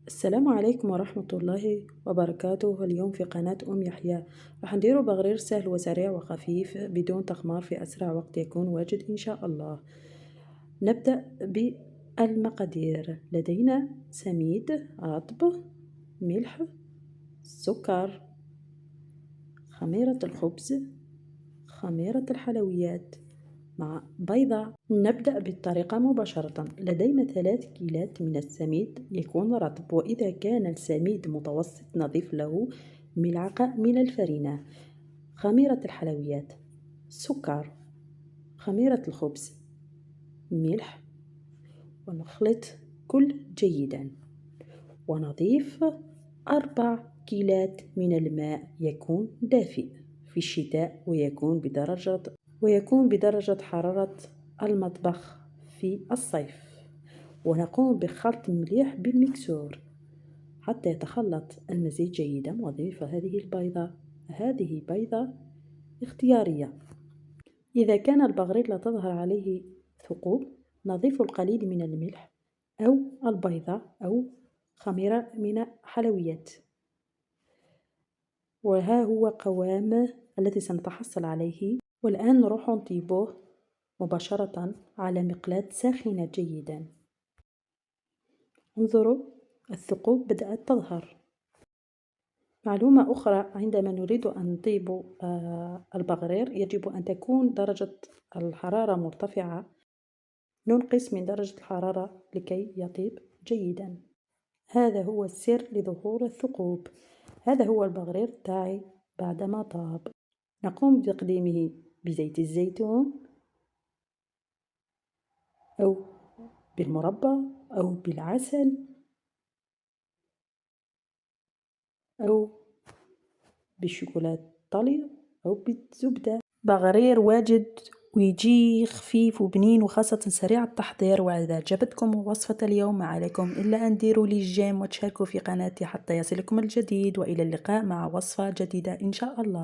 السلام عليكم ورحمة الله وبركاته. اليوم في قناة يحيى راح نديرو بغرير سهل وسريع وخفيف بدون تخمار في أسرع وقت يكون واجد إن شاء الله. نبدأ بالمقادير. لدينا سميد رطب، ملح، سكر، خميرة الخبز، خميرة الحلويات مع بيضة. نبدأ بالطريقة مباشرة. لدينا 3 كيلات من السميد يكون رطب، وإذا كان السميد متوسط نضيف له ملعقة من الفرينة، خميرة الحلويات، سكر، خميرة الخبز، ملح، ونخلط كل جيدا، ونضيف 4 كيلات من الماء يكون دافئ في الشتاء ويكون بدرجة حرارة المطبخ في الصيف، ونقوم بخلط مليح بالمكسور حتى يتخلط المزيج جيدا. وضيف هذه بيضة اختيارية. إذا كان البغرير لا تظهر عليه ثقوب، نضيف القليل من الملح أو البيضة أو خميرة من حلويات. وها هو قوام الذي سنتحصل عليه. والآن نروح نطيبوه مباشرة على مقلاة ساخنة جيدا. انظروا، الثقوب بدأت تظهر. معلومة أخرى، عندما نريد أن نطيب البغرير يجب أن تكون درجة الحرارة مرتفعة. ننقص من درجة الحرارة لكي يطيب جيدا. هذا هو السر لظهور الثقوب. هذا هو البغرير تاعي بعدما طاب. نقوم بتقديمه بزيت الزيتون أو بالمربى أو بالعسل أو بالشوكولاتة طلي أو بالزبدة. بغرير واجد ويجي خفيف وبنين وخاصة سريع التحضير. وإذا عجبتكم وصفة اليوم ما عليكم إلا أن ديروا لي جيم وتشاركوا في قناتي حتى يصلكم الجديد. وإلى اللقاء مع وصفة جديدة إن شاء الله.